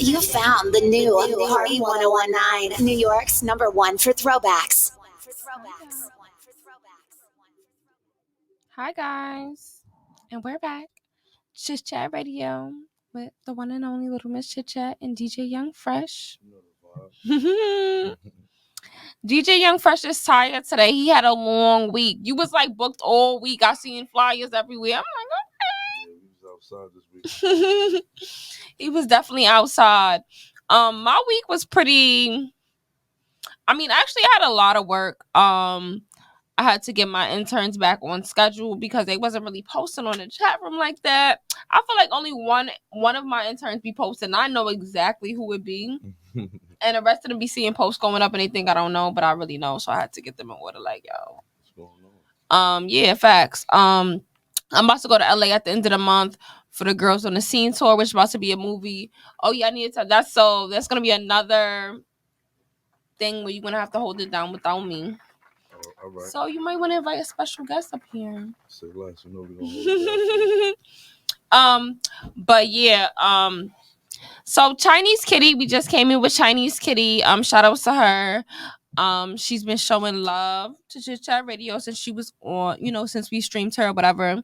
You found the new Party 1019, New York's #1 for throwbacks. Hi guys, and we're back. ChitChatRadio with the one and only Little Miss Chit-Chat and DJ Young Fresh. DJ Young Fresh is tired today. He had a long week. You was like booked all week. I seen flyers everywhere. I'm like, Yeah, he was outside this week. okay. He was definitely outside. My week was pretty. I mean, actually, I had a lot of work. I had to get my interns back on schedule because they wasn't really posting on the chat room like that. I feel like only one of my interns be posting. I know exactly who it be. And the rest of them be seeing posts going up and they think I don't know, but I really know. So I had to get them in order like, yo. What's going on? Yeah, facts. I'm about to go to LA at the end of the month for the Girls on the Scene tour, which is about to be a movie. Oh yeah, I need to tell that's gonna be another thing where you're gonna have to hold it down without me. All right. So you might want to invite a special guest up here. Say less, you know we're gonna hold it down. But yeah, so Chinese Kitty, we just came in with Chinese Kitty. Shout outs to her. She's been showing love to ChitChatRadio since she was on, since we streamed her or whatever.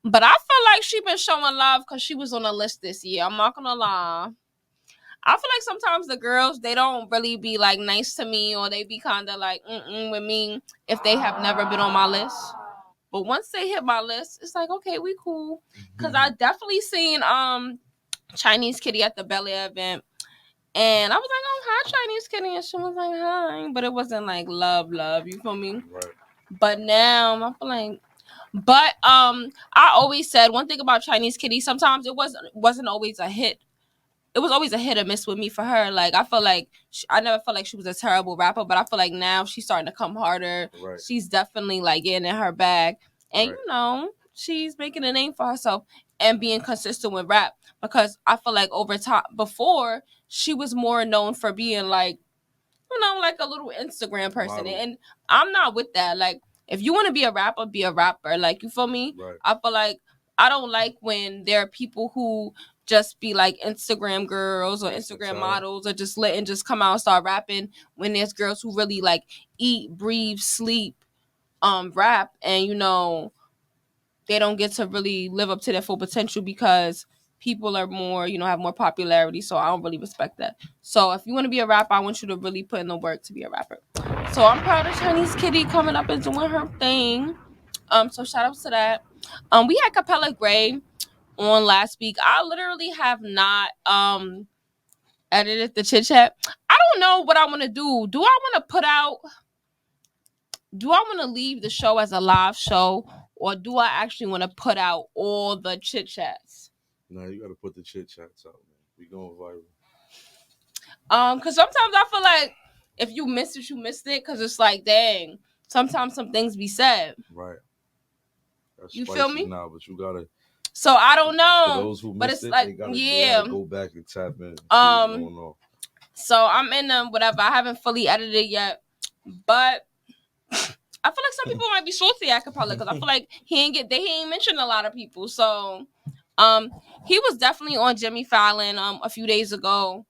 But I feel like she been showing love because she was on a list this year. I'm not gonna lie. I feel like sometimes the girls, they don't really be like nice to me, or they be kind of like with me if they have never been on my list. But once they hit my list, it's like, okay, we cool. Cause I definitely seen Chinese Kitty at the Bel Air event, and I was like, oh, hi Chinese Kitty, and she was like, hi, but it wasn't like love, you feel me? Right. But now I feel like, but I always said one thing about Chinese Kitty, sometimes it wasn't always a hit. It was always a hit or miss with me for her. Like, I feel like I never felt like she was a terrible rapper, but I feel like now she's starting to come harder. Right. She's definitely like getting in her bag, and Right. She's making a name for herself and being consistent with rap. Because I feel like over time, before she was more known for being like, like a little Instagram person, Model. And I'm not with that. Like, if you want to be a rapper, be a rapper. Like, you feel me? Right. I feel like I don't like when there are people who just be like Instagram girls or Instagram models or just letting just come out and start rapping, when there's girls who really like eat, breathe, sleep, rap, and they don't get to really live up to their full potential because people are more, have more popularity. So I don't really respect that. So if you want to be a rapper, I want you to really put in the work to be a rapper. So I'm proud of Chinese Kitty coming up and doing her thing. So shout out to that. We had Capella Gray on last week. I literally have not edited the chit chat. I don't know what I want to do. Do I want to leave the show as a live show, or do I actually want to put out all the chit chats? No, you gotta put the chit chats out, man. We going viral. Because sometimes I feel like if you missed it, you missed it. Because it's like, dang, sometimes some things be said. Right. That's you spicy feel me? now, but you gotta. So I don't know. For those who missed it, like, they gotta go back and tap in. And see what's going on. So I'm in them, whatever. I haven't fully edited it yet, but I feel like some people might be salty at Capella because I feel like he ain't mentioned a lot of people. So he was definitely on Jimmy Fallon a few days ago,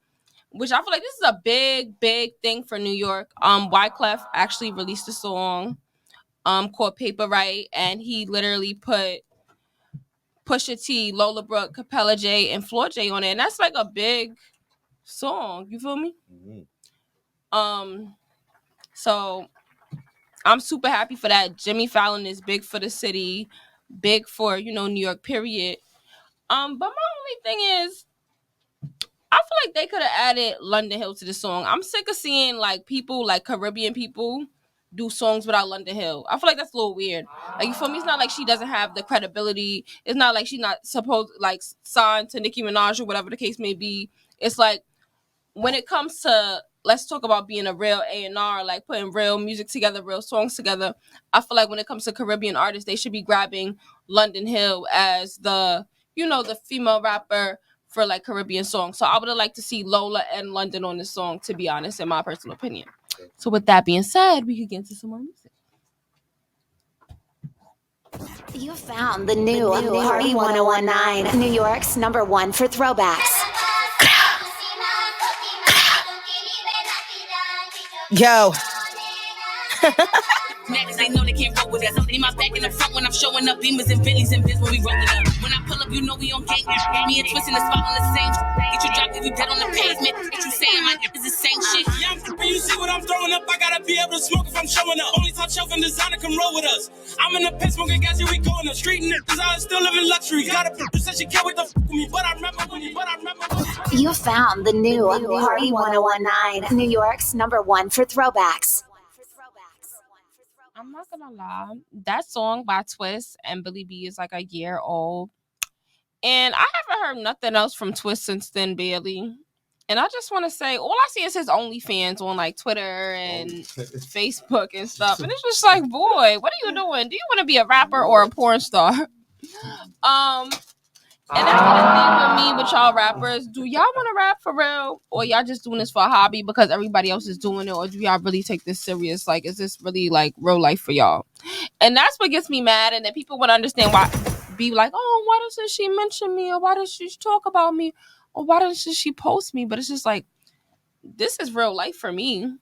which I feel like this is a big thing for New York. Wyclef actually released a song called Paper Right, and he literally put Pusha T, Lola Brooke, Capella J, and Floor J on it, and that's like a big song. You feel me? Mm-hmm. So I'm super happy for that. Jimmy Fallon is big for the city, big for New York, period. But my only thing is, I feel like they could have added London Hill to the song. I'm sick of seeing like people, like Caribbean people, do songs without London Hill. I feel like that's a little weird. Like, you feel me? It's not like she doesn't have the credibility. It's not like she's not supposed like signed to Nicki Minaj or whatever the case may be. It's like when it comes to, let's talk about being a real A&R, like putting real music together, real songs together. I feel like when it comes to Caribbean artists, they should be grabbing London Hill as the female rapper for like Caribbean songs. So I would have liked to see Lola and London on this song, to be honest, in my personal opinion. So with that being said, we could get into some more music. You found the new Party 1019, New York's #1 for throwbacks. Yo. Niggas, they know they can't roll with us. Need my back in the front when I'm showing up. Beamers and Bentleys and Benz when we rolling up. When I pull up, you know we on gang. Me and Twist in the spot on the same. Get you dropped if you dead on the pavement. What you saying, my niggas the same shit. Yeah, I'm flipping, you see what I'm throwing up. I gotta be able to smoke if I'm showing up. Only top shelf and designer come roll with us. I'm in the pit smoking gas, here we going up. Street niggas, I still living luxury. Got a bitch that she can't wait to fuck with me. But I remember when you, You found the new Party 1019, New York's #1 for throwbacks. I'm not gonna lie. That song by Twist and Billy B is like a year old. And I haven't heard nothing else from Twist since then, barely. And I just want to say, all I see is his OnlyFans on like Twitter and Facebook and stuff. And it's just like, boy, what are you doing? Do you want to be a rapper or a porn star? And that's the thing with me, with y'all rappers. Do y'all want to rap for real? Or y'all just doing this for a hobby because everybody else is doing it? Or do y'all really take this serious? Like, is this really like real life for y'all? And that's what gets me mad. And then people want to understand why, be like, oh, why doesn't she mention me? Or why does she talk about me? Or why doesn't she post me? But it's just like, this is real life for me.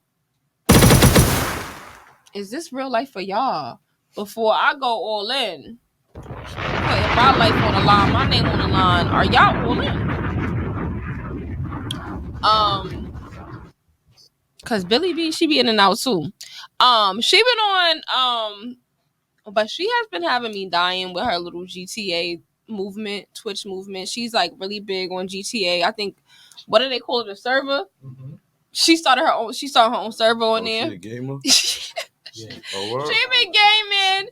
Is this real life for y'all? Before I go all in, putting my life on the line, my name on the line, are y'all all in? Cause Billy B, she be in and out too. She been on, but she has been having me dying with her little GTA movement, Twitch movement. She's like really big on GTA. I think, what do they call it, a server? Mm-hmm. She started her own server on there. She a gamer? Yeah. Oh, she been gaming.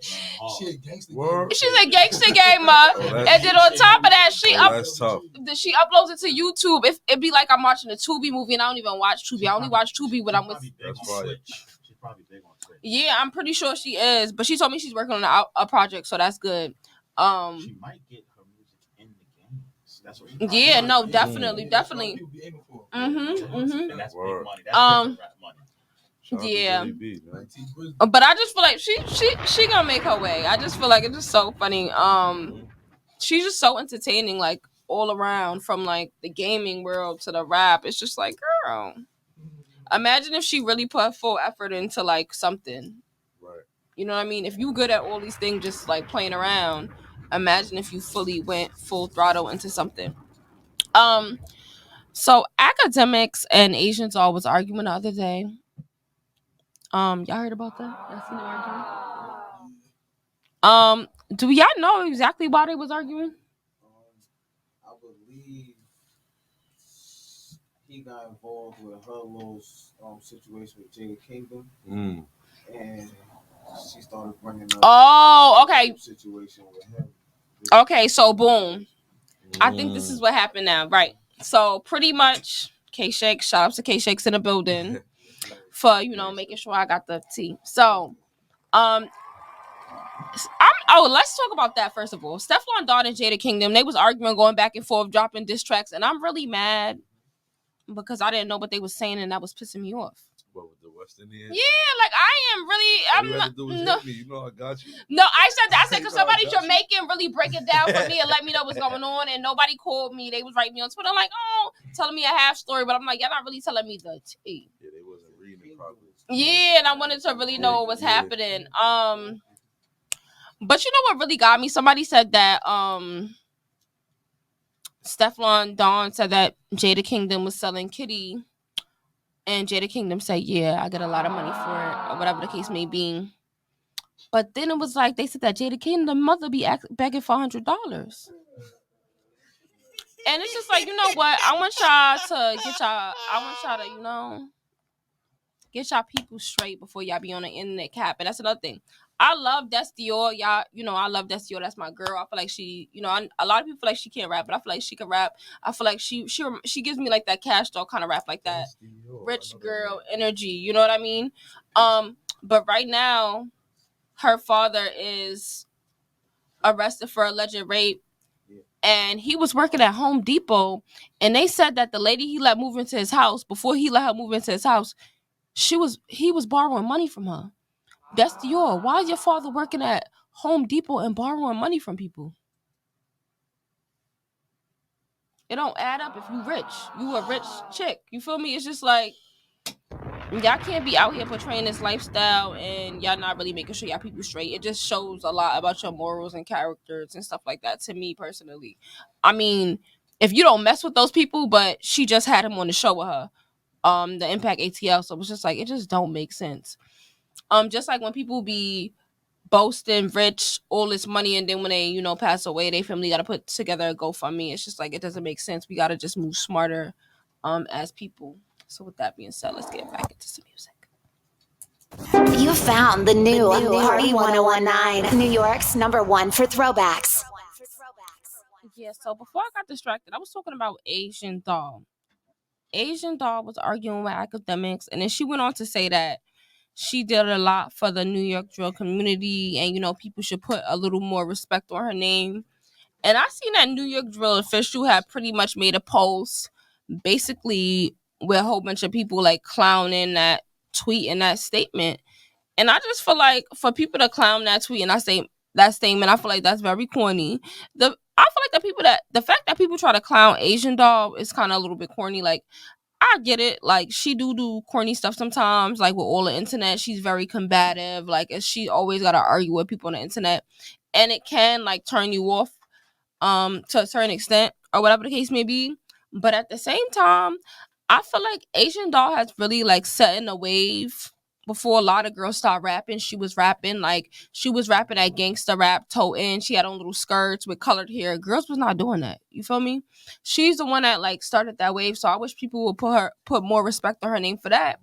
She a gangster gamer. She's a gangster gamer. And then on top of that, she uploads it to YouTube. It'd be like I'm watching a Tubi movie, and I don't even watch Tubi. I only watch Tubi when I'm with. That's right. She's probably big on Twitch. Yeah, I'm pretty sure she is. But she told me she's working on a project, so that's good. She might get her music in the game. So that's what. Yeah, no, definitely. And that's big money. That's big rap money. Yeah, but I just feel like she gonna make her way. I just feel like it's just so funny. She's just so entertaining, like all around, from like the gaming world to the rap. It's just like, girl, imagine if she really put full effort into like something. Right. You know what I mean? If you good at all these things, just like playing around, imagine if you fully went full throttle into something. So academics and Asian Doll was arguing the other day. Y'all heard about that? Y'all seen the argument? Do y'all know exactly why they was arguing? I believe he got involved with her little situation with Jada Kingdom, and she started bringing up. Oh, okay. Situation with him. Okay, so boom. I think this is what happened now, right? So pretty much, K-Shake. Shout out to K-Shakes in the building. For, making sure I got the tea. So, let's talk about that first of all. Stefflon Don and Jada Kingdom, they was arguing, going back and forth, dropping diss tracks, and I'm really mad because I didn't know what they was saying, and that was pissing me off. What, with the West Indians? Yeah, like I'm not. I got you. No, I said that. I said, because somebody Jamaican really break it down for me and let me know what's going on, and nobody called me. They was writing me on Twitter like, telling me a half story, but I'm like, y'all not really telling me the tea. Yeah, they wasn't reading it properly. Yeah, and I wanted to really know what was happening. But you know what really got me? Somebody said that Stefflon Don said that Jada Kingdom was selling Kitty, and Jada Kingdom said, yeah, I get a lot of money for it, or whatever the case may be. But then it was like, they said that Jada Kingdom mother be begging for $100. And it's just like, you know what? I want y'all to get y'all people straight before y'all be on the internet cap. And that's another thing. I love Destior. Y'all, I love Destior. That's my girl. I feel like she, a lot of people feel like she can't rap, but I feel like she can rap. I feel like she gives me like that Kash Doll kind of rap, like that rich girl energy. You know what I mean? But right now, her father is arrested for alleged rape. And he was working at Home Depot. And they said that the lady he let move into his house, before he let her move into his house, he was borrowing money from her. That's Dior. Why is your father working at Home Depot and borrowing money from people? It don't add up if you rich. You a rich chick. You feel me? It's just like, y'all can't be out here portraying this lifestyle and y'all not really making sure y'all people straight. It just shows a lot about your morals and characters and stuff like that to me personally. I mean, if you don't mess with those people, but she just had him on the show with her, the Impact ATL, so it was just like, it just don't make sense. Just like when people be boasting rich, all this money, and then when they, pass away, they family got to put together a GoFundMe. It's just like, it doesn't make sense. We got to just move smarter, as people. So with that being said, let's get back into some music. You found the new Party 1019, New York's #1 for throwbacks. Yeah, so before I got distracted, I was talking about Asian Doll. Asian Doll was arguing with academics, and then she went on to say that she did a lot for the New York drill community, and people should put a little more respect on her name. And I seen that New York drill official had pretty much made a post, basically with a whole bunch of people like clowning that tweet and that statement. And I just feel like for people to clown that tweet and that statement, I feel like that's very corny. I feel like the fact that people try to clown Asian Doll is kind of a little bit corny. Like, I get it. Like, she do corny stuff sometimes. Like, with all the internet, she's very combative. Like, she always got to argue with people on the internet. And it can, like, turn you off to a certain extent or whatever the case may be. But at the same time, I feel like Asian Doll has really, like, set in a wave. Before a lot of girls start rapping, she was rapping that gangsta rap, toting. She had on little skirts with colored hair. Girls was not doing that. You feel me? She's the one that like started that wave. So I wish people would put more respect on her name for that.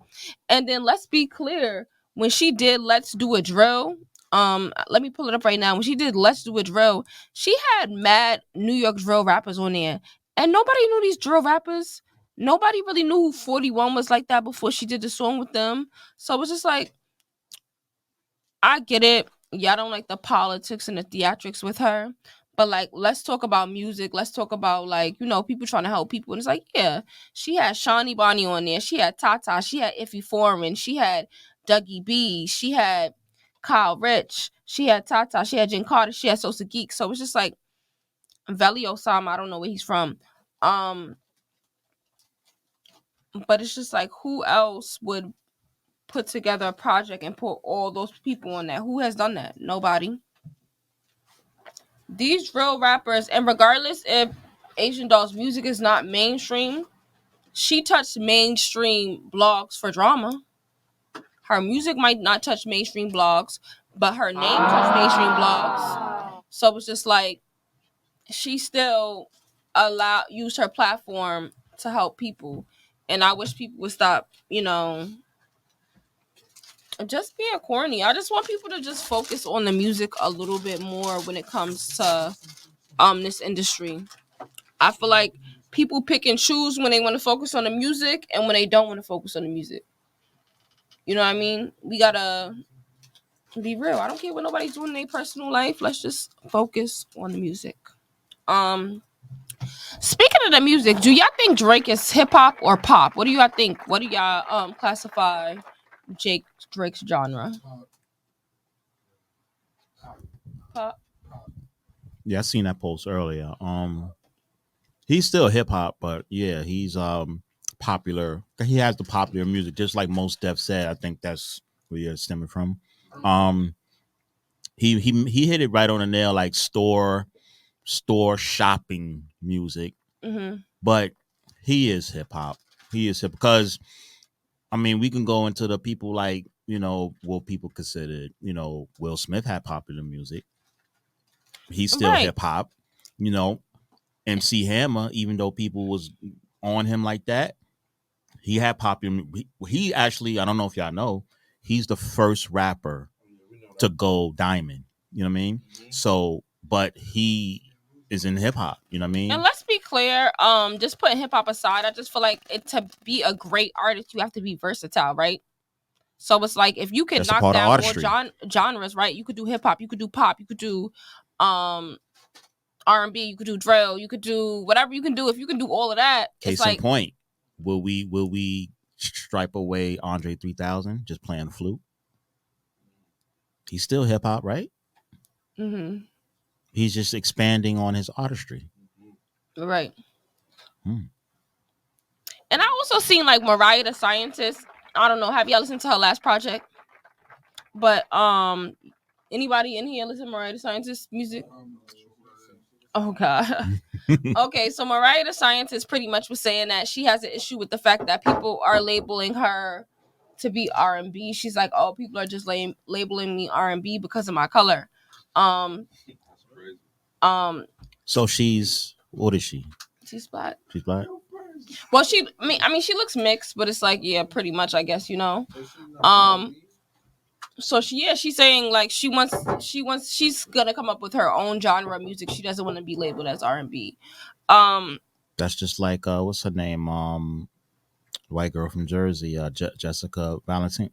And then let's be clear, when she did Let's Do a Drill, let me pull it up right now. When she did Let's Do a Drill, she had mad New York drill rappers on there, and nobody knew these drill rappers. Nobody really knew who 41 was like that before she did the song with them. So it's just like, I get it. Y'all don't like the politics and the theatrics with her. But like, let's talk about music. Let's talk about like, people trying to help people. And it's like, yeah, she had Shawnee Bonnie on there. She had Tata. She had Iffy Foreman. She had Dougie B. She had Kyle Rich. She had Tata. She had Jen Carter. She had Sosa Geek. So it's just like, Veli Osama, I don't know where he's from. But it's just like, who else would put together a project and put all those people on that? Who has done that? Nobody. These drill rappers, and regardless if Asian Doll's music is not mainstream, she touched mainstream blogs for drama. Her music might not touch mainstream blogs, but her name touched mainstream blogs. So it's just like, she still use her platform to help people. And I wish people would stop, just being corny. I just want people to just focus on the music a little bit more when it comes to this industry. I feel like people pick and choose when they want to focus on the music and when they don't want to focus on the music. You know what I mean? We gotta be real. I don't care what nobody's doing in their personal life. Let's just focus on the music. Speaking of the music, do y'all think Drake is hip hop or pop? What do y'all think? What do y'all classify Drake's genre? Pop. Yeah, I seen that post earlier. He's still hip hop, but yeah, he's popular. He has the popular music, just like Mos Def said. I think that's where you're stemming from. He hit it right on the nail, like store shopping music. Mm-hmm. But he is hip hop. He is hip because, I mean, we can go into the people like, what people considered, Will Smith had popular music. He's still Right. hip hop, MC Hammer, even though people was on him like that, he had popular. He actually, I don't know if y'all know, he's the first rapper to go diamond. You know what I mean? So, but he is in hip hop. You know what I mean? And let's be clear, just putting hip hop aside, I just feel like to be a great artist, you have to be versatile, right? So it's like, if you can That's a knock part of down artistry. more genres, right? You could do hip hop, you could do pop, you could do R&B, you could do drill, you could do whatever you can do. If you can do all of that, Case it's like, in point, will we stripe away Andre 3000 just playing the flute? He's still hip hop, right? mm-hmm. He's just expanding on his artistry. Right. And I also seen like Mariah the Scientist. I don't know. Have y'all listened to her last project? But anybody in here listen to Mariah the Scientist music? Oh God. Okay, so Mariah the Scientist pretty much was saying that she has an issue with the fact that people are labeling her to be R&B. She's like, oh, people are just labeling me R&B because of my color. So she's, what is she? She's black. She's black. Well, I mean, she looks mixed, but it's like, yeah, pretty much, I guess, you know. So she's saying like she's gonna come up with her own genre of music. She doesn't want to be labeled as R&B. That's just like what's her name? White girl from Jersey, Jessica Valentine.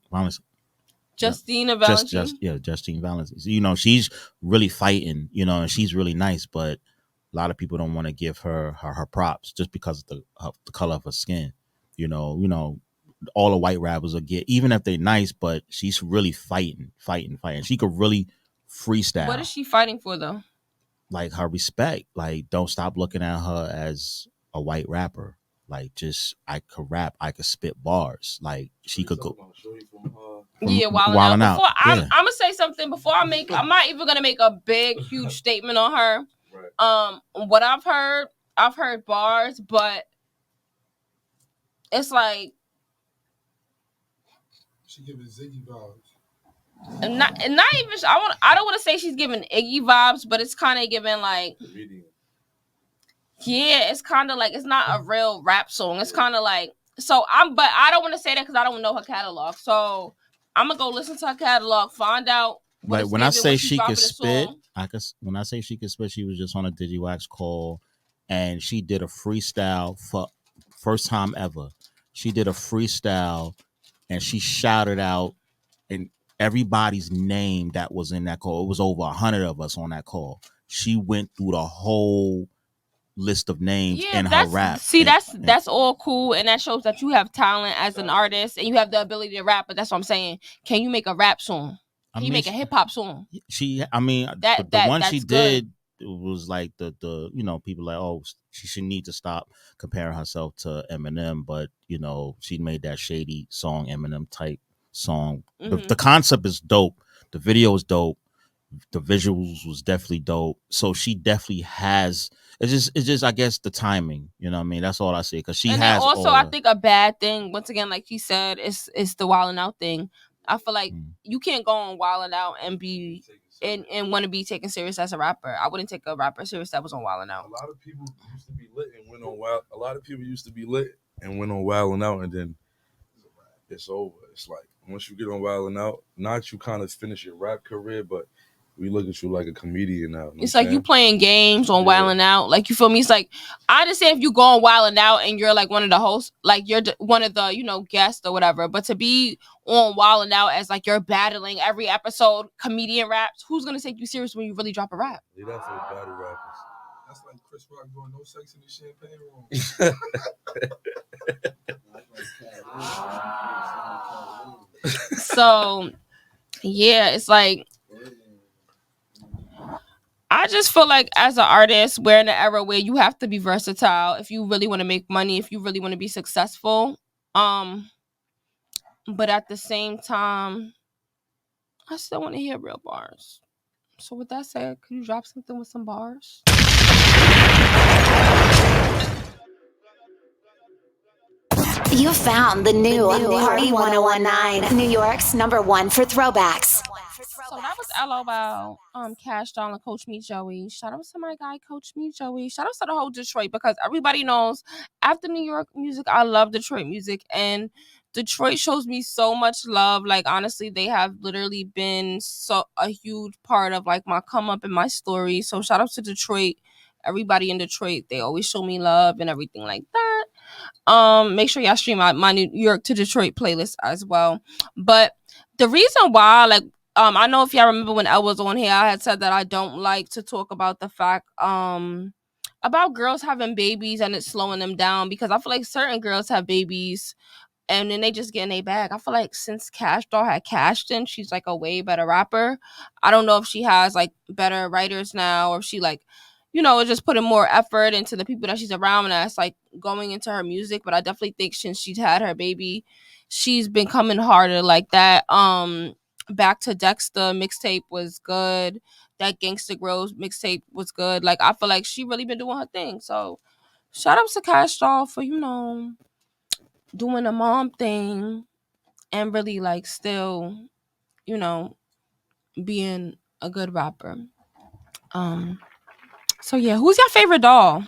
Justina Valentine. Justine Valentine. You know, she's really fighting, you know, and she's really nice, but a lot of people don't want to give her props just because of the color of her skin. You know, all the white rappers will get, even if they're nice, but she's really fighting. She could really freestyle. What is she fighting for though? Like her respect. Like, don't stop looking at her as a white rapper. Like, just, I could rap, I could spit bars. Like, she could go. Yeah, Wildin' Out. I'm gonna say something before I'm not even gonna make a big, huge statement on her. Right. What I've heard bars, but it's like she giving Ziggy vibes. And not even. I don't want to say she's giving Iggy vibes, but it's kind of giving like. Yeah, it's kind of like, it's not a real rap song. It's kind of like, but I don't want to say that because I don't know her catalog. So I'm gonna go listen to her catalog, find out. Like when I say she could spit, when I say she could spit, she was just on a DigiWax call, and she did a freestyle for first time ever. She did a freestyle, and she shouted out and everybody's name that was in that call. It was over 100 of us on that call. She went through the whole list of names in her rap. See, that's all cool, and that shows that you have talent as an artist and you have the ability to rap. But that's what I'm saying. Can you make a rap song? Can you make a hip hop song? The one she did was like the you know, people like, oh, she should need to stop comparing herself to Eminem, but you know, she made that shady song, Eminem type song. Mm-hmm. The concept is dope. The video is dope. The visuals was definitely dope. So she definitely has. It's just I guess the timing. You know what I mean? That's all I say. Because she has. Also, I think a bad thing. Once again, like you said, is the Wildin' Out thing. I feel like you can't go on Wildin' Out and be and want to be taken serious as a rapper. I wouldn't take a rapper serious that was on Wildin' Out. A lot of people used to be lit and went on Wild. A lot of people used to be lit and went on Wildin' Out, and then it's over. It's like once you get on Wildin' Out, not you kind of finish your rap career, but we look at you like a comedian now. It's like you playing games on Wildin' Out. Like, you feel me? It's like, I understand if you go on Wildin' Out and you're like one of the hosts, like you're one of the, you know, guests or whatever. But to be on Wildin' Out as like you're battling every episode comedian raps, who's gonna take you serious when you really drop a rap? Yeah, that's for battle rappers. That's like Chris Rock doing no sex in the champagne room. So yeah, it's like, I just feel like as an artist, we're in an era where you have to be versatile if you really want to make money, if you really want to be successful. But at the same time, I still want to hear real bars. So with that said, could you drop something with some bars? You found the new Party 1019, New York's #1 for throwbacks. So that was LO about Kash Doll and Coach Me Joey. Shout out to my guy, Coach Me Joey. Shout out to the whole Detroit, because everybody knows after New York music, I love Detroit music. And Detroit shows me so much love. Like, honestly, they have literally been a huge part of like my come up and my story. So shout out to Detroit. Everybody in Detroit, they always show me love and everything like that. Make sure y'all stream my New York to Detroit playlist as well. But the reason why, like, I know if y'all remember when Elle was on here, I had said that I don't like to talk about the fact about girls having babies and it's slowing them down, because I feel like certain girls have babies and then they just get in a bag. I feel like since Kash Doll had cashed in, she's like a way better rapper. I don't know if she has like better writers now, or if she like, is just putting more effort into the people that she's around, and that's like going into her music. But I definitely think since she's had her baby, she's been coming harder like that. Back to Dexter mixtape was good. That Gangsta Grows mixtape was good. Like, I feel like she really been doing her thing. So shout out to Kash Doll for, doing a mom thing and really like still, being a good rapper. So yeah, who's your favorite doll?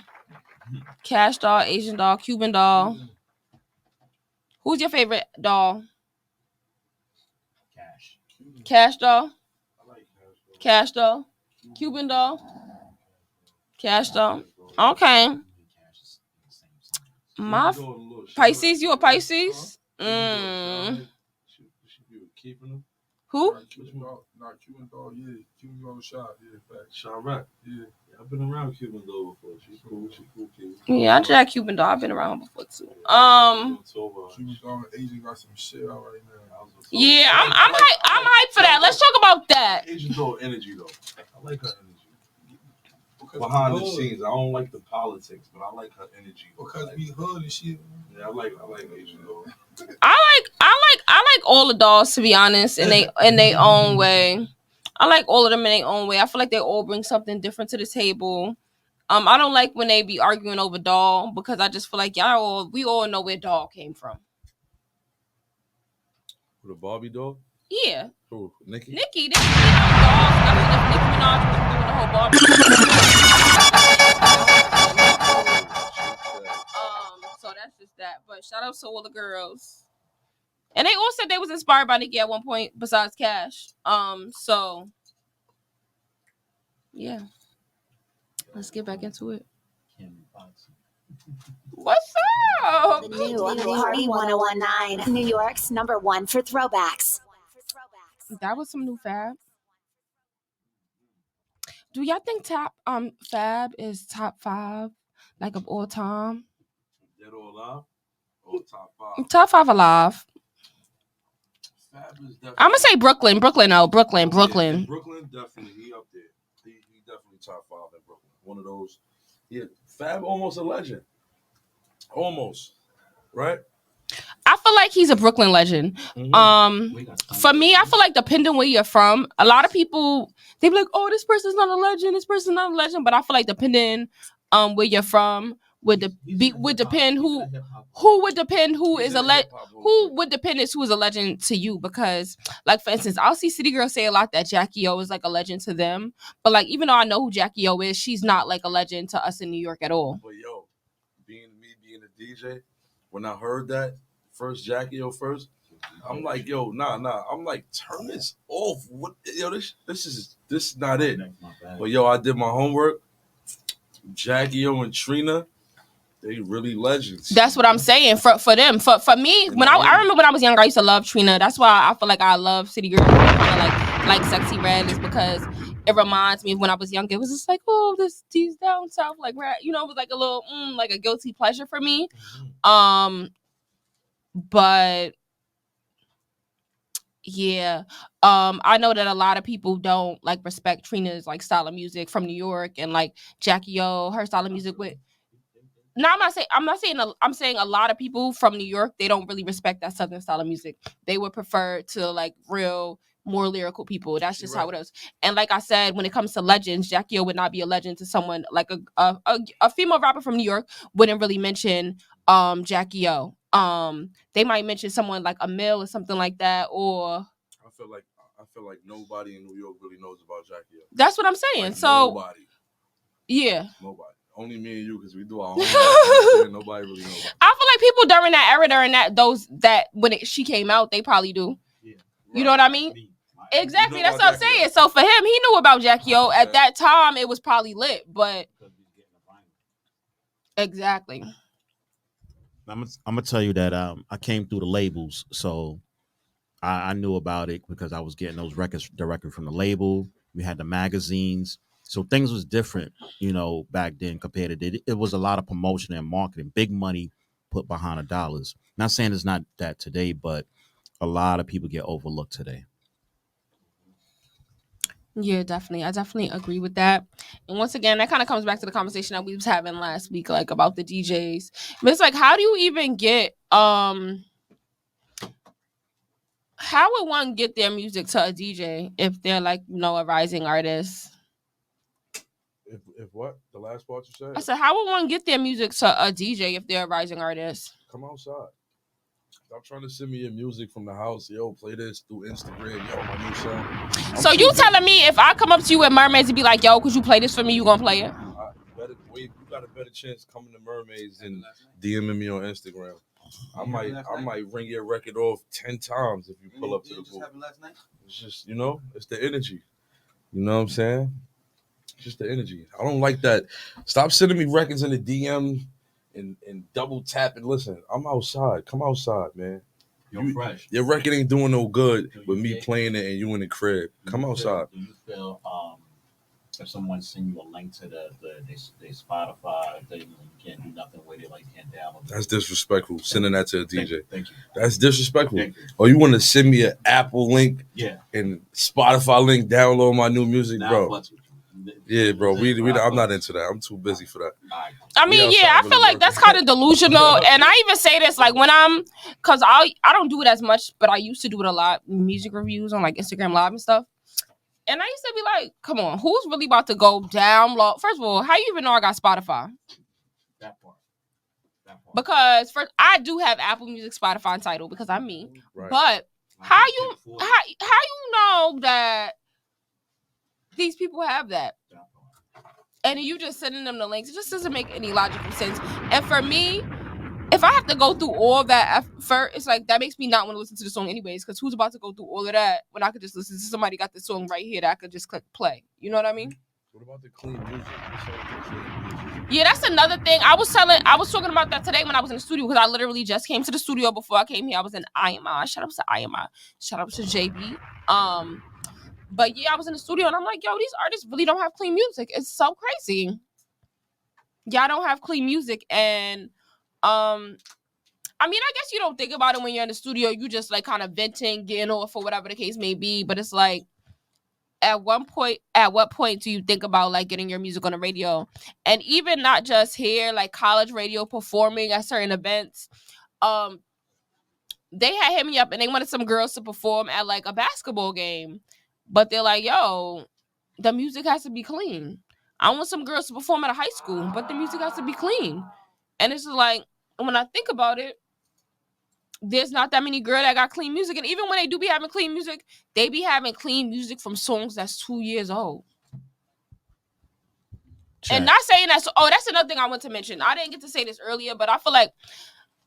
Kash Doll, Asian Doll, Cuban Doll. Who's your favorite doll? Kash Doll. Kash Doll. Cuban Doll. Cash Doll. Okay. My Pisces, you a Pisces? Who? Not Cuban Doll, yeah. Cuban Doll shot, yeah, facts. Shot rap. Yeah. I've been around Cuban Doll before. She's cool. Yeah, I jack Cuban Doll. I've been around before too. Cuban Doll and Asian got some shit out right now. Yeah, I'm hyped for that. Let's talk about that. Asian Doll energy though. I like her energy. Behind the scenes, I don't like the politics, but I like her energy. Because we hood and shit. Yeah, I like Asian Doll. I like all the dolls, to be honest, in they own way. I like all of them in their own way. I feel like they all bring something different to the table. I don't like when they be arguing over Doll, because I just feel like we all know where Doll came from. With a Barbie doll? Yeah. Who? Nicki? Nicki, they dolls. Nothing if Nicki Minaj was doing the whole Barbie. So that's just that. But shout out to all the girls. And they all said they was inspired by Nicki at one point, besides Cash. So yeah. Let's get back into it. What's up? The new Party 1019, New York's #1 for throwbacks. That was some new Fab. Do y'all think Fab is top 5 like of all time? Dead or alive? Or top 5? Top 5 alive. Fab is definitely. I'm gonna say Brooklyn. Brooklyn, Yeah, Brooklyn definitely. He up there. He definitely top 5 in Brooklyn. One of those. Yeah, Fab almost a legend. Almost, right? I feel like he's a Brooklyn legend. For me, I feel like depending where you're from, a lot of people, they be like, "Oh, this person's not a legend. This person's not a legend." But I feel like depending where you're from would depend who would depend who is a legend to you. Because, like, for instance, I'll see City Girls say a lot that Jackie O is like a legend to them. But like, even though I know who Jackie O is, she's not like a legend to us in New York at all. But yo, being a DJ, when I heard that first Jackie O first, I'm like, yo, nah. I'm like, turn this off. What? Yo, this is not it. But yo, I did my homework. Jackie O and Trina, they really legends. That's what I'm saying. For them, for me, when I remember when I was younger, I used to love Trina. That's why I feel like I love City Girls. Kind of like Sexy Red, is because it reminds me of when I was younger. It was just like, oh, these down south, like, it was like a little like a guilty pleasure for me. But yeah, I know that a lot of people don't like respect Trina's like style of music from New York, and like Jackie O, her style of music with. No, I'm saying a lot of people from New York, they don't really respect that Southern style of music. They would prefer to like real, more lyrical people. That's just how it is. And like I said, when it comes to legends, Jackie O would not be a legend to someone like a female rapper from New York wouldn't really mention Jackie O. They might mention someone like a Mill or something like that, or I feel like nobody in New York really knows about Jackie O. That's what I'm saying. Like, so nobody. Yeah. Nobody. Only me and you, because we do our own. Nobody really knows. I feel like people during that when she came out, they probably do. Yeah. Right. You know what I mean? Exactly. That's what I'm saying. So for him, he knew about Jackie O. At that time, it was probably lit, but exactly. I'm gonna tell you that I came through the labels, so I knew about it because I was getting those records directly from the label. We had the magazines. So things was different, back then compared to it. It was a lot of promotion and marketing, big money put behind the dollars. Not saying it's not that today, but a lot of people get overlooked today. Yeah, definitely. I definitely agree with that. And once again, that kind of comes back to the conversation that we was having last week, like about the DJs. But it's like, how do you even get how would one get their music to a DJ if they're like, a rising artist? If what? The last part you I said? said, how would one get their music to a DJ if they're a rising artist? Come outside. Stop trying to send me your music from the house. Yo, play this through Instagram. Yo, my new song. So you telling me if I come up to you with Mermaids and be like, yo, could you play this for me? You gonna play it? You got a better chance coming to Mermaids than DMing me on Instagram. I might ring your record off 10 times if you pull up to the booth. It's just, it's the energy. You know what I'm saying? Just the energy. I don't like that. Stop sending me records in the DM and double tap and listen. I'm outside. Come outside, man. You're fresh. Your record ain't doing no good with me playing it and you in the crib. Come outside. Do you feel if someone send you a link to the Spotify thing, you can't do nothing with it, like you can't download it? That's disrespectful. Sending that to a DJ. Thank you. That's disrespectful. Thank you. Or you want to send me an Apple link Yeah. and Spotify link, download my new music, bro. Yeah, bro. I'm not into that. I'm too busy for that. I mean, yeah, I feel like that's kind of delusional. And I even say this like when because I don't do it as much, but I used to do it a lot. Music reviews on like Instagram Live and stuff. And I used to be like, come on, who's really about to go download? First of all, how you even know I got Spotify? That part. Because first, I do have Apple Music, Spotify, and Tidal because I'm me. Right. But how you know that these people have that? And you just sending them the links. It just doesn't make any logical sense. And for me, if I have to go through all that effort, it's like that makes me not want to listen to the song anyways. Because who's about to go through all of that when I could just listen to somebody got the song right here that I could just click play? You know what I mean? What about the clean music? Yeah, that's another thing. I was talking about that today when I was in the studio because I literally just came to the studio before I came here. I was in IMI. Shout out to IMI. Shout out to JB. But yeah, I was in the studio and I'm like, yo, these artists really don't have clean music. It's so crazy. Y'all don't have clean music. And I mean, I guess you don't think about it when you're in the studio. You just like kind of venting, getting off or whatever the case may be. But it's like, at what point do you think about like getting your music on the radio? And even not just here, like college radio, performing at certain events. They had hit me up and they wanted some girls to perform at like a basketball game. But they're like, yo, the music has to be clean. I want some girls to perform at a high school, but the music has to be clean. And it's just like, when I think about it, there's not that many girls that got clean music. And even when they do be having clean music, they be having clean music from songs that's 2 years old. Chat. And not saying that, that's another thing I want to mention. I didn't get to say this earlier, but I feel like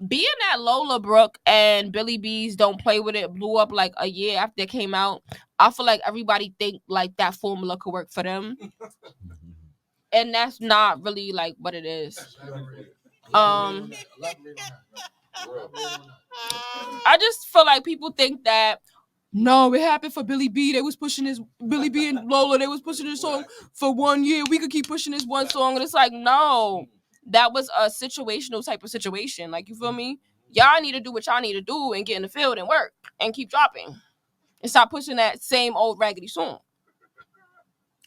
being that Lola Brooke and Billy B's Don't Play With It blew up like a year after it came out, I feel like everybody think like that formula could work for them. And that's not really like what it is. I just feel like people think that no, it happened for Billy B. They was pushing Billy B and Lola, they was pushing this song for 1 year. We could keep pushing this one song. And it's like, no. That was a situational type of situation. Like, you feel me? Y'all need to do what y'all need to do and get in the field and work and keep dropping. And stop pushing that same old raggedy song.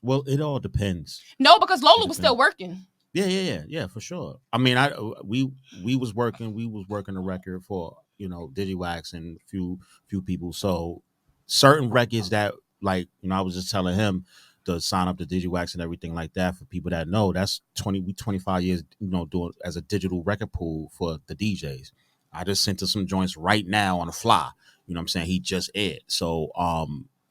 Well, it all depends. No, because Lola was still working. Yeah, for sure. I mean, we was working the record for, DigiWax and a few people. So certain records that, like, I was just telling him to sign up to DigiWax and everything like that. For people that know, that's 25 years, doing as a digital record pool for the DJs. I just sent to some joints right now on the fly. You know what I'm saying? He just aired. So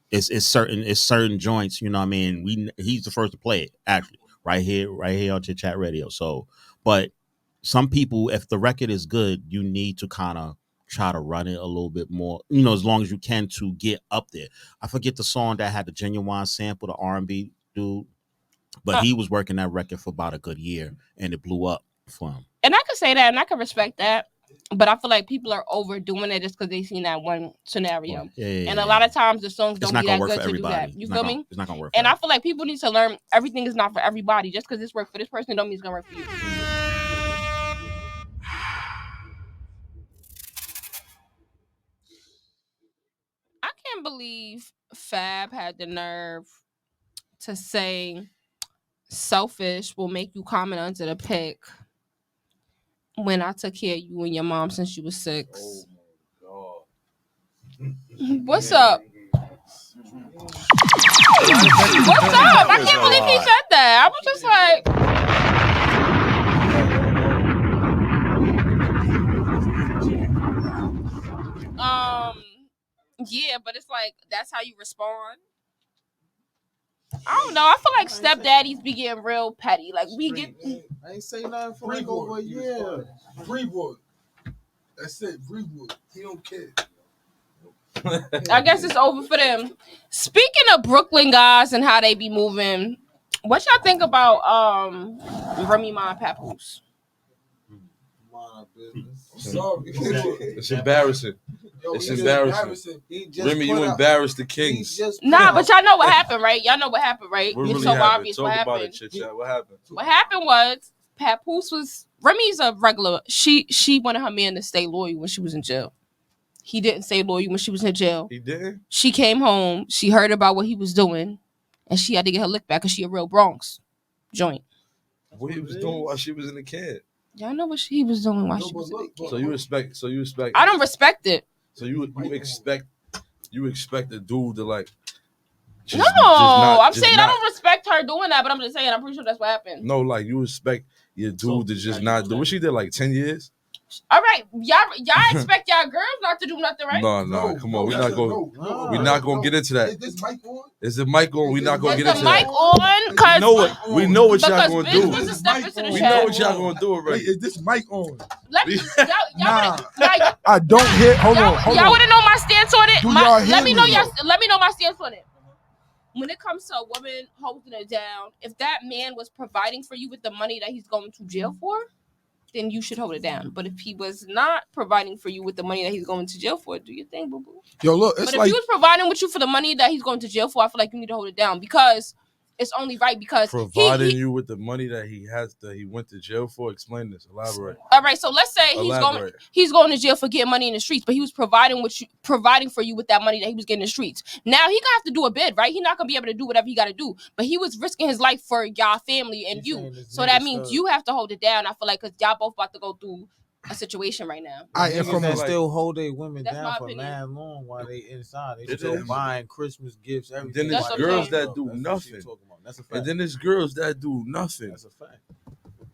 it's certain joints, you know what I mean? He's the first to play it, actually, right here on ChitChatRadio. So, but some people, if the record is good, you need to kind of try to run it a little bit more, as long as you can to get up there. I forget the song that had the Genuine sample, the R&B dude, but he was working that record for about a good year and it blew up for him. And I could say that and I could respect that, but I feel like people are overdoing it just because they seen that one scenario. Yeah, and a lot of times the songs don't be that good to do that. You feel me? It's not gonna work. And I feel like people need to learn everything is not for everybody. Just because this worked for this person don't mean it's gonna work for you. I can't believe Fab had the nerve to say selfish will make you comment under the pic when I took care of you and your mom since you was 6. Oh What's up? What's up? I can't believe he said that. I was just like, yeah, but it's like that's how you respond. I don't know. I feel like stepdaddies be getting real petty. Like we get. I ain't say nothing for like over a year. Breewood. That's it. Breewood. He don't care. I guess it's over for them. Speaking of Brooklyn guys and how they be moving, what y'all think about Remy Ma and Papoose? My business. I'm sorry. It's embarrassing. Yo, It's embarrassing. Remy, you embarrassed the Kings. Nah, but y'all know what happened, right? Y'all know what happened, right? What It's really so happened? obvious Talk what about happened. it, Chit-Chat. What happened? What happened was Papoose was Remy's a regular. She wanted her man to stay loyal when she was in jail. He didn't stay loyal when she was in jail. He didn't? She came home. She heard about what he was doing, and she had to get her lick back because she a real Bronx joint. What he was doing while she was in the can. Y'all know what he was doing while she was in the can. So you respect. I don't respect it. So you expect a dude to like. I'm saying I don't respect her doing that, but I'm just saying I'm pretty sure that's what happened. No, like you expect your dude to just not do what she did like 10 years. All right, y'all expect y'all girls not to do nothing, right? No, come on, we're not gonna get into that. Is this mic on? Is the mic on? We're not gonna get into that. Is the mic on? Cause we know what y'all gonna do. Was a step into the We chat. know what y'all gonna do already. Wait, is this mic on? Let me, Nah, I don't hear. Hold on. Y'all want to know my stance on it? Do y'all hear let me know me? Let me know my stance on it. When it comes to a woman holding it down, if that man was providing for you with the money that he's going to jail for, then you should hold it down. But if he was not providing for you with the money that he's going to jail for, do your thing, boo boo. Yo, look, it's but like if he was providing with you for the money that he's going to jail for, I feel like you need to hold it down because it's only right because providing you with the money that he went to jail for. Explain this. Elaborate. All right, so let's say he's going to jail for getting money in the streets, but he was providing for you with that money that he was getting in the streets. Now he gonna have to do a bid, right? He's not gonna be able to do whatever he got to do, but he was risking his life for y'all family and you. So that means you have to hold it down. I feel like because y'all both about to go through a situation right now. I am from still hold their women That's down for man long while they inside. They still buying Christmas gifts, everything. Then there's girls that do nothing. That's a fact. And then there's girls that do nothing. That's a fact.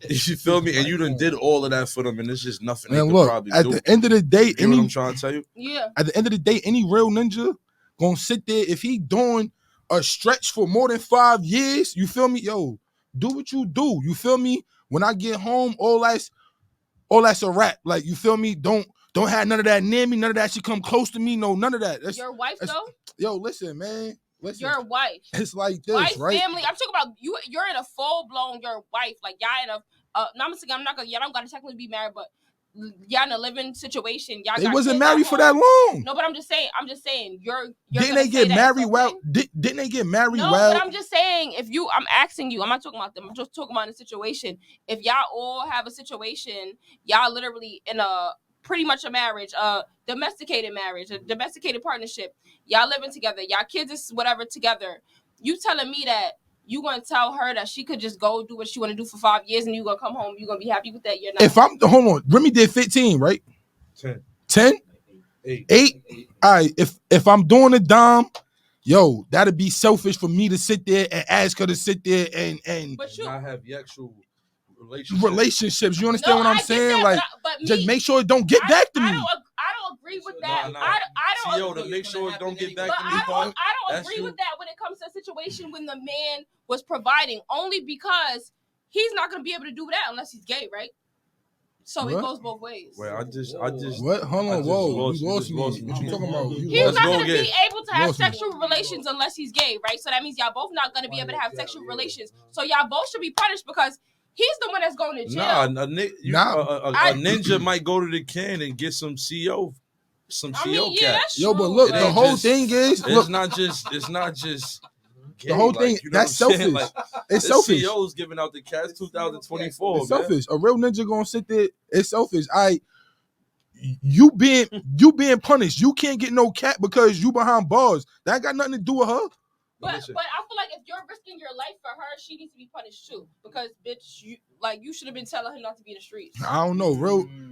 You feel me? And you done did all of that for them, and it's just nothing. Man, they look, probably at do. the end of the day, You know what I'm trying to tell you? Yeah. At the end of the day, any real ninja gonna sit there if he doing a stretch for more than 5 years. You feel me? Yo, do what you do. You feel me? When I get home, all that's a wrap. Like, you feel me? Don't have none of that near me. None of that should come close to me. No, none of that. Your wife though? Yo, listen, man. Listen. Your wife. It's like this, wife, right? Family. I'm talking about you. You're in a full blown. Your wife, like y'all in a. No, I'm saying I'm not gonna. Y'all don't gotta technically be married, but y'all in a living situation. Y'all. They wasn't married for that long. No, but I'm just saying. You're didn't they get married? Well, didn't they get married? No, well, but I'm just saying. I'm asking you. I'm not talking about them. I'm just talking about the situation. If y'all all have a situation, y'all literally in a pretty much a marriage, a domesticated marriage, a domesticated partnership. Y'all living together. Y'all kids is whatever together. You telling me that you gonna tell her that she could just go do what she want to do for 5 years and you gonna come home, you gonna be happy with that? You're not. If I'm hold on, Remy did 15, right? 10? 8? All right. If I'm doing a dom, yo, that'd be selfish for me to sit there and ask her to sit there and not have the actual relationships. You understand what I'm saying? Like, just make sure it don't get back to me. I don't agree with that. I don't. To make sure it don't get back to me. I don't agree with that when it comes to a situation when the man was providing, only because he's not gonna be able to do that unless he's gay, right? So it goes both ways. Wait, I just. What? Hold on, whoa! You lost me. What you talking about? He's not gonna be able to have sexual relations unless he's gay, right? So that means y'all both not gonna be able to have sexual relations. So y'all both should be punished because he's the one that's going to jail. A ninja might go to the can and get some CO. Cash. Yo, but look, the whole thing is, it's not just. Gay. The whole thing, that's selfish. Like, it's selfish. CEO's giving out the cash 2024. It's selfish. A real ninja gonna sit there. It's selfish. You being punished. You can't get no cat because you behind bars. That got nothing to do with her. But I feel like if you're risking your life for her, she needs to be punished too. Because bitch, you should have been telling her not to be in the streets. I don't know,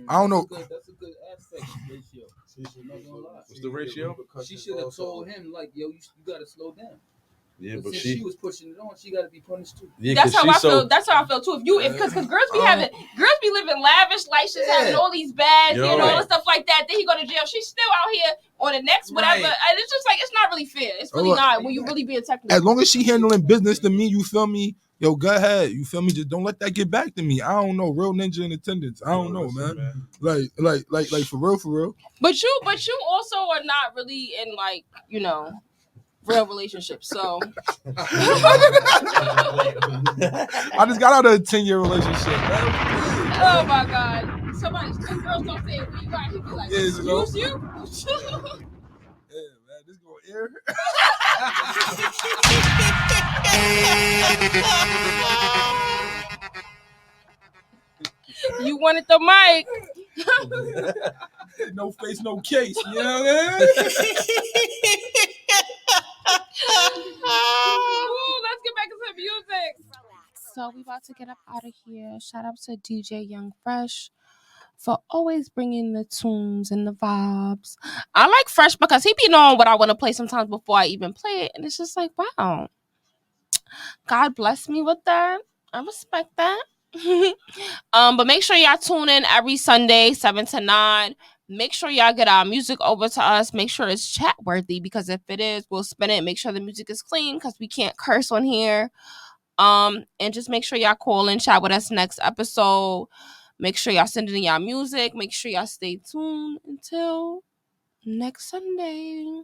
I don't know. That's a good aspect ratio. What's the ratio? She should have told him like, yo, you got to slow down. Yeah, but since she was pushing it on, she got to be punished too. Yeah, that's how I feel. That's how I feel too. Because girls be living lavish lives, having all these bags and all the stuff like that. Then he go to jail. She's still out here on the next whatever, and it's just like it's not really fair. It's really not when you really being technical. As long as she handling business to me, you feel me? Yo, go ahead. You feel me? Just don't let that get back to me. I don't know. Real ninja in attendance. I don't know, man. Like for real. But you also are not really in real relationships. So I just got out of a 10-year relationship, man. Oh my God. Some girls don't say it when you got he be like, excuse you? Yeah, man, this going air. You wanted the mic. No face, no case. You know what I mean? Ooh, let's get back into music. So we about to get up out of here. Shout out to DJ Young Fresh for always bringing the tunes and the vibes. I like Fresh because he be knowing what I want to play sometimes before I even play it. And it's just like, wow. God bless me with that. I respect that. But make sure y'all tune in every Sunday, 7 to 9. Make sure y'all get our music over to us. Make sure it's chat worthy, because if it is, we'll spin it. Make sure the music is clean because we can't curse on here. And just make sure y'all call and chat with us next episode. Make sure y'all send in y'all music. Make sure y'all stay tuned until next Sunday.